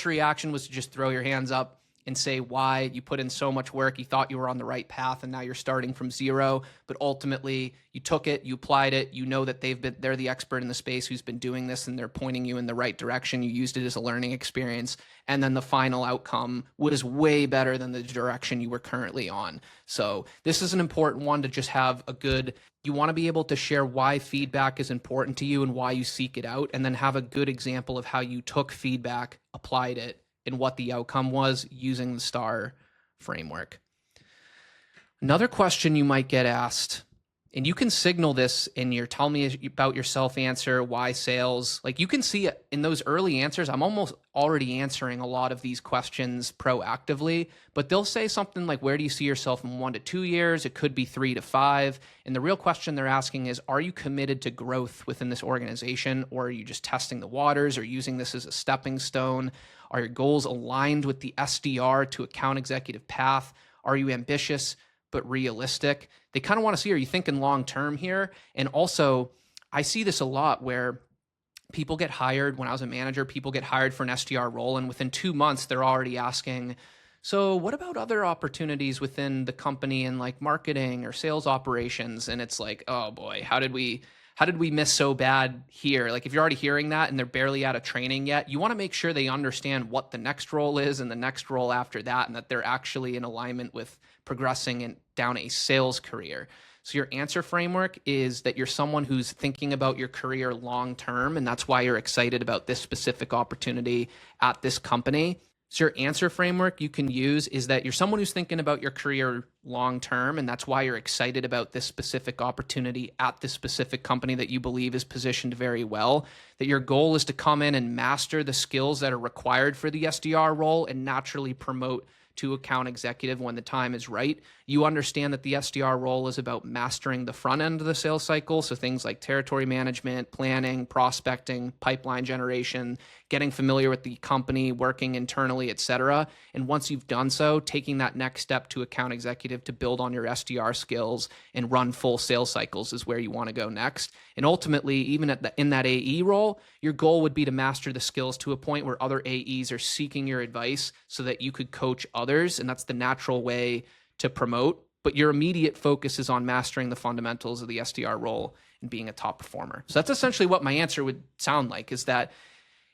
reaction was to just throw your hands up and say why. You put in so much work, you thought you were on the right path, and now you're starting from zero. But ultimately, you took it, you applied it, you know that they're the expert in the space who's been doing this, and they're pointing you in the right direction. You used it as a learning experience, and then the final outcome was way better than the direction you were currently on. So this is an important one to just have you want to be able to share why feedback is important to you and why you seek it out, and then have a good example of how you took feedback, applied it, and what the outcome was using the STAR framework. Another question you might get asked, and you can signal this in your tell me about yourself answer, why sales. Like you can see it in those early answers, I'm almost already answering a lot of these questions proactively, but they'll say something like, where do you see yourself in 1 to 2 years? It could be 3 to 5. And the real question they're asking is, are you committed to growth within this organization, or are you just testing the waters or using this as a stepping stone? Are your goals aligned with the SDR to account executive path? Are you ambitious but realistic? They kind of want to see, are you thinking long term here? And also, I see this a lot where people get hired. When I was a manager, people get hired for an SDR role, and within 2 months, they're already asking, so what about other opportunities within the company in like marketing or sales operations? And it's like, oh boy, how did we miss so bad here? Like if you're already hearing that and they're barely out of training yet, you want to make sure they understand what the next role is and the next role after that, and that they're actually in alignment with progressing down a sales career. So your answer framework is that you're someone who's thinking about your career long term, and that's why you're excited about this specific opportunity at this company. So your answer framework you can use is that you're someone who's thinking about your career long term, and that's why you're excited about this specific opportunity at this specific company that you believe is positioned very well. That your goal is to come in and master the skills that are required for the SDR role and naturally promote to account executive when the time is right. You understand that the SDR role is about mastering the front end of the sales cycle. So things like territory management, planning, prospecting, pipeline generation, getting familiar with the company, working internally, et cetera. And once you've done so, taking that next step to account executive to build on your SDR skills and run full sales cycles is where you want to go next. And ultimately, even in that AE role, your goal would be to master the skills to a point where other AEs are seeking your advice so that you could coach others. And that's the natural way to promote. But your immediate focus is on mastering the fundamentals of the SDR role and being a top performer. So that's essentially what my answer would sound like, is that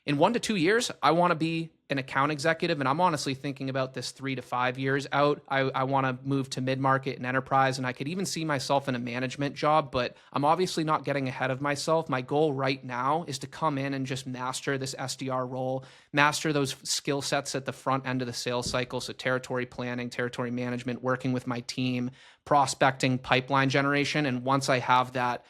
in 1 to 2 years, I want to be an account executive, and I'm honestly thinking about this 3 to 5 years out. I want to move to mid-market and enterprise, and I could even see myself in a management job, but I'm obviously not getting ahead of myself. My goal right now is to come in and just master this SDR role, master those skill sets at the front end of the sales cycle, so territory planning, territory management, working with my team, prospecting, pipeline generation, and once I have that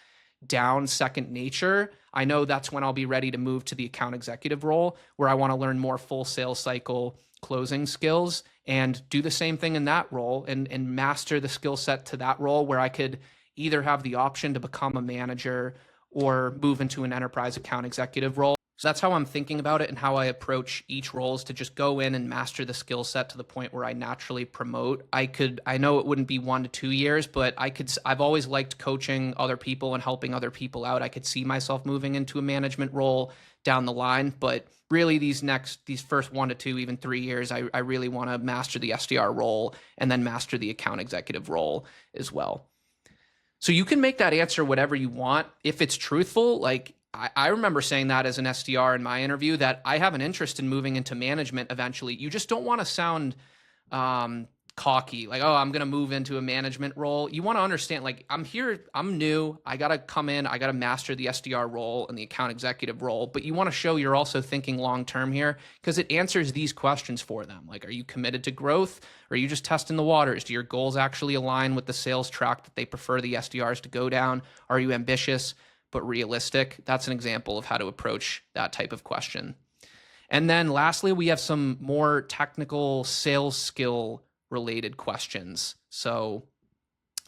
down second nature, I know that's when I'll be ready to move to the account executive role, where I want to learn more full sales cycle closing skills and do the same thing in that role and master the skill set to that role, where I could either have the option to become a manager or move into an enterprise account executive role. So that's how I'm thinking about it, and how I approach each role is to just go in and master the skill set to the point where I naturally promote. I know it wouldn't be 1 to 2 years, but I've always liked coaching other people and helping other people out. I could see myself moving into a management role down the line, but really these first 1 to 2, even 3 years, I really want to master the SDR role and then master the account executive role as well. So you can make that answer whatever you want. If it's truthful, like I remember saying that as an SDR in my interview, that I have an interest in moving into management eventually. You just don't want to sound cocky, like, oh, I'm going to move into a management role. You want to understand, like, I'm here, I'm new, I got to come in, I got to master the SDR role and the account executive role, but you want to show you're also thinking long-term here, because it answers these questions for them. Like, are you committed to growth? Or are you just testing the waters? Do your goals actually align with the sales track that they prefer the SDRs to go down? Are you ambitious but realistic? That's an example of how to approach that type of question. And then lastly, we have some more technical sales skill related questions. So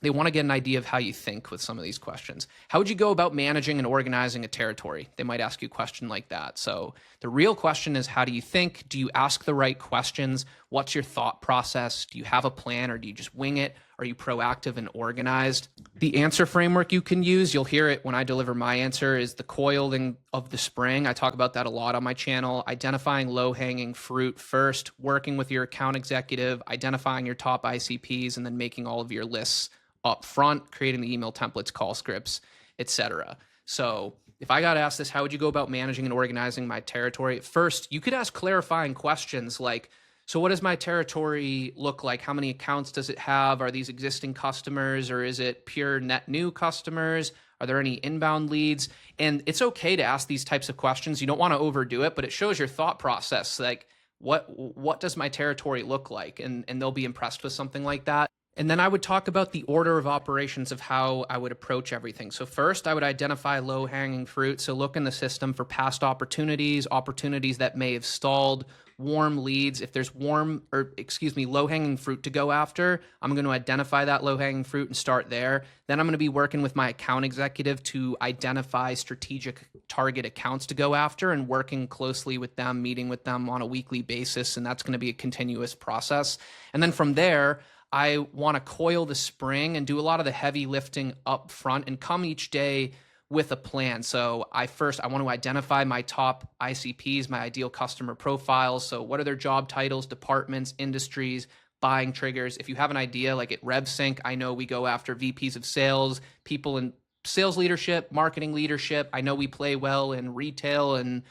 they want to get an idea of how you think with some of these questions. How would you go about managing and organizing a territory? They might ask you a question like that. So the real question is, how do you think? Do you ask the right questions? What's your thought process? Do you have a plan, or do you just wing it? Are you proactive and organized? The answer framework you can use, you'll hear it when I deliver my answer, is the coiling of the spring. I talk about that a lot on my channel. Identifying low-hanging fruit first, working with your account executive, identifying your top ICPs, and then making all of your lists up front, creating the email templates, call scripts, etc. So if I got asked this, how would you go about managing and organizing my territory? First, you could ask clarifying questions like, so what does my territory look like? How many accounts does it have? Are these existing customers, or is it pure net new customers? Are there any inbound leads? And it's okay to ask these types of questions. You don't want to overdo it, but it shows your thought process. Like, what does my territory look like? And they'll be impressed with something like that. And then I would talk about the order of operations of how I would approach everything. So first, I would identify low-hanging fruit. So look in the system for past opportunities, opportunities that may have stalled, warm leads. If there's low-hanging fruit to go after, I'm going to identify that low-hanging fruit and start there. Then I'm going to be working with my account executive to identify strategic target accounts to go after and working closely with them, meeting with them on a weekly basis. And that's going to be a continuous process. And then from there, I want to coil the spring and do a lot of the heavy lifting up front and come each day with a plan. So I want to identify my top ICPs, my ideal customer profiles. So what are their job titles, departments, industries, buying triggers? If you have an idea, like at RevSync, I know we go after VPs of sales, people in sales leadership, marketing leadership. I know we play well in retail and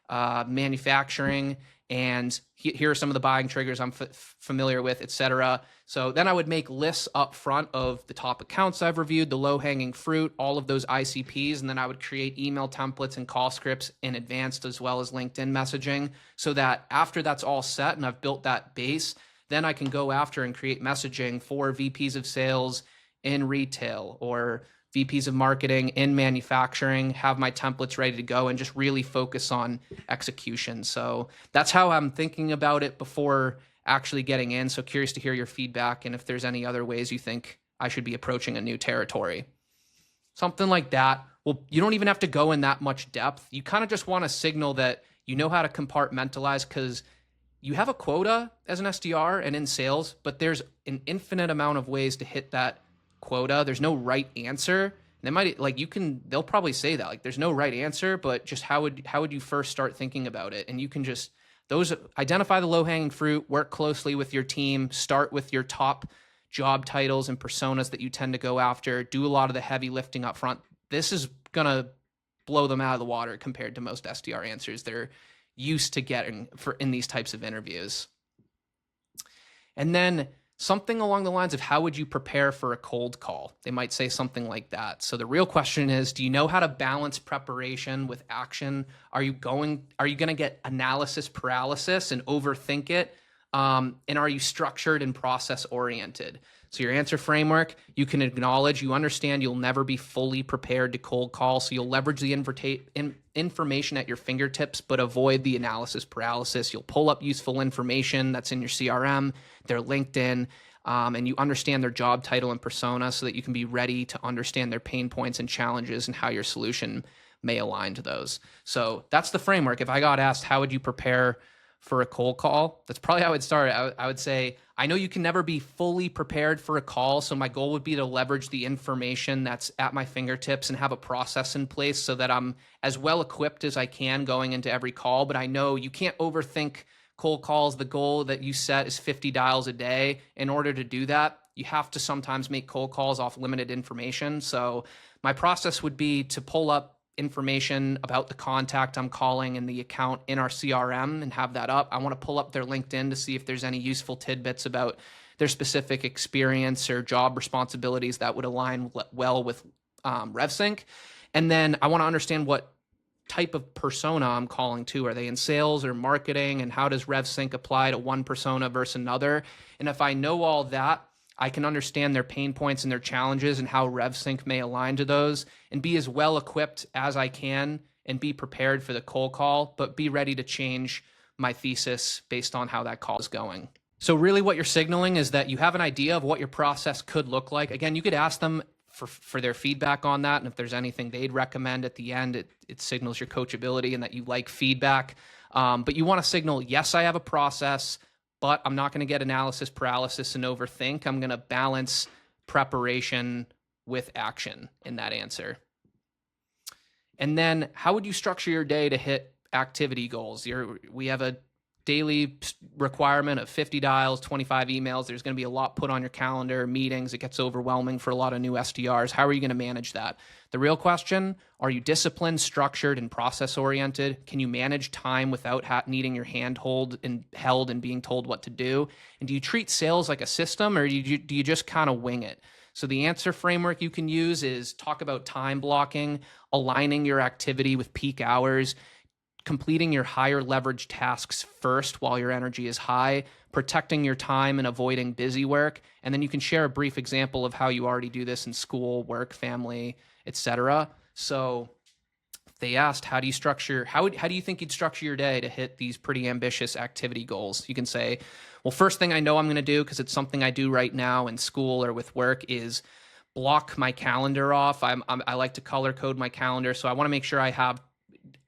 manufacturing. And here are some of the buying triggers I'm familiar with, et cetera. So then I would make lists up front of the top accounts I've reviewed, the low-hanging fruit, all of those ICPs, and then I would create email templates and call scripts in advance, as well as LinkedIn messaging, so that after that's all set and I've built that base, then I can go after and create messaging for VPs of sales in retail or VPs of marketing in manufacturing, have my templates ready to go, and just really focus on execution. So that's how I'm thinking about it before actually getting in. So curious to hear your feedback and if there's any other ways you think I should be approaching a new territory. Something like that. Well, you don't even have to go in that much depth. You kind of just want to signal that you know how to compartmentalize, because you have a quota as an SDR and in sales, but there's an infinite amount of ways to hit that quota. There's no right answer. They'll probably say that, like, there's no right answer, but just how would you first start thinking about it? And you can just identify the low-hanging fruit, work closely with your team, start with your top job titles and personas that you tend to go after, do a lot of the heavy lifting up front. This is gonna blow them out of the water compared to most SDR answers they're used to getting in these types of interviews. And then something along the lines of, how would you prepare for a cold call? They might say something like that. So the real question is, do you know how to balance preparation with action? Are you going to get analysis paralysis and overthink it? And are you structured and process oriented? So your answer framework, you can acknowledge, you understand you'll never be fully prepared to cold call. So you'll leverage the information at your fingertips, but avoid the analysis paralysis. You'll pull up useful information that's in your CRM, their LinkedIn, and you understand their job title and persona so that you can be ready to understand their pain points and challenges and how your solution may align to those. So that's the framework. If I got asked, how would you prepare for a cold call? That's probably how I would start. I would say, I know you can never be fully prepared for a call. So my goal would be to leverage the information that's at my fingertips and have a process in place so that I'm as well equipped as I can going into every call. But I know you can't overthink cold calls. The goal that you set is 50 dials a day. In order to do that, you have to sometimes make cold calls off limited information. So my process would be to pull up information about the contact I'm calling and the account in our CRM and have that up. I want to pull up their LinkedIn to see if there's any useful tidbits about their specific experience or job responsibilities that would align well with RevSync. And then I want to understand what type of persona I'm calling to. Are they in sales or marketing? And how does RevSync apply to one persona versus another? And if I know all that, I can understand their pain points and their challenges and how RevSync may align to those, and be as well equipped as I can and be prepared for the cold call, but be ready to change my thesis based on how that call is going. So really what you're signaling is that you have an idea of what your process could look like. Again, you could ask them for their feedback on that. And if there's anything they'd recommend at the end, it signals your coachability and that you like feedback. But you want to signal, yes, I have a process, but I'm not going to get analysis paralysis and overthink. I'm going to balance preparation with action in that answer. And then how would you structure your day to hit activity goals? We have a daily requirement of 50 dials, 25 emails. There's going to be a lot put on your calendar, meetings. It gets overwhelming for a lot of new SDRs. How are you going to manage that? The real question, are you disciplined, structured, and process-oriented? Can you manage time without needing your hand held and being told what to do? And do you treat sales like a system, or do you just kind of wing it? So the answer framework you can use is talk about time blocking, aligning your activity with peak hours, completing your higher leverage tasks first while your energy is high, protecting your time and avoiding busy work. And then you can share a brief example of how you already do this in school, work, family, etc. So they asked, how do you think you'd structure your day to hit these pretty ambitious activity goals? You can say, well, first thing I know I'm going to do, because it's something I do right now in school or with work, is block my calendar off. I like to color code my calendar. So I want to make sure I have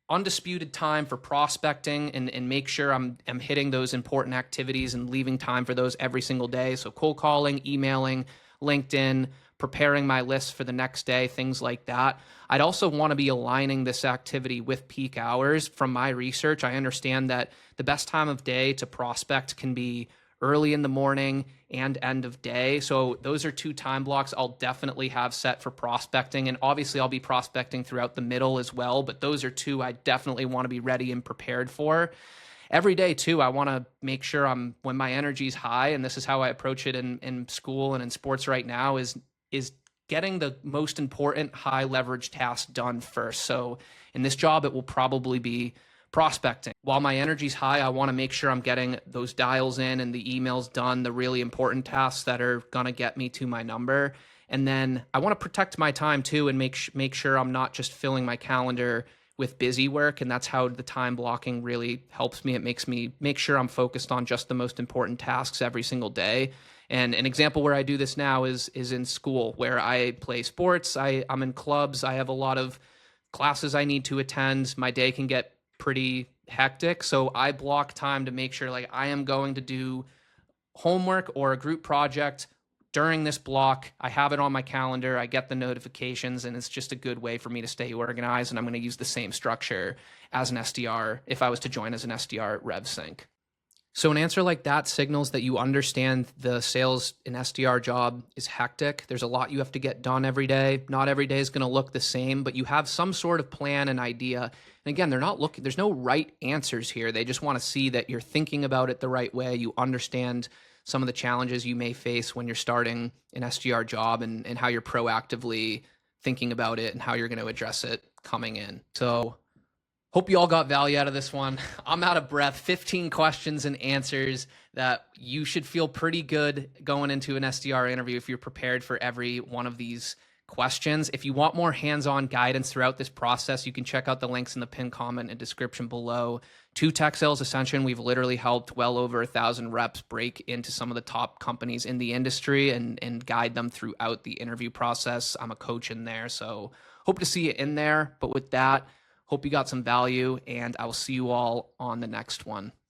undisputed time for prospecting and make sure I'm hitting those important activities and leaving time for those every single day. So cold calling, emailing, LinkedIn, preparing my list for the next day, things like that. I'd also want to be aligning this activity with peak hours. From my research, I understand that the best time of day to prospect can be early in the morning and end of day. So those are 2 time blocks I'll definitely have set for prospecting. And obviously I'll be prospecting throughout the middle as well, but those are 2 I definitely want to be ready and prepared for. Every day too, I want to make sure when my energy's high, and this is how I approach it in school and in sports right now, is getting the most important high leverage task done first. So in this job, it will probably be prospecting. While my energy's high, I want to make sure I'm getting those dials in and the emails done, the really important tasks that are going to get me to my number. And then I want to protect my time too and make sure I'm not just filling my calendar with busy work. And that's how the time blocking really helps me. It makes me make sure I'm focused on just the most important tasks every single day. And an example where I do this now is in school, where I play sports. I'm in clubs. I have a lot of classes I need to attend. My day can get pretty hectic. So I block time to make sure like I am going to do homework or a group project during this block. I have it on my calendar. I get the notifications, and it's just a good way for me to stay organized. And I'm going to use the same structure as an SDR if I was to join as an SDR at RevSync. So an answer like that signals that you understand the sales and SDR job is hectic. There's a lot you have to get done every day. Not every day is going to look the same, but you have some sort of plan and idea. And again, there's no right answers here. They just want to see that you're thinking about it the right way. You understand some of the challenges you may face when you're starting an SDR job and how you're proactively thinking about it and how you're going to address it coming in. So hope you all got value out of this one. I'm out of breath. 15 questions and answers that you should feel pretty good going into an SDR interview if you're prepared for every one of these questions. If you want more hands-on guidance throughout this process, you can check out the links in the pinned comment and description below. To Tech Sales Ascension, we've literally helped well over 1,000 reps break into some of the top companies in the industry and guide them throughout the interview process. I'm a coach in there, so hope to see you in there. But with that, hope you got some value, and I will see you all on the next one.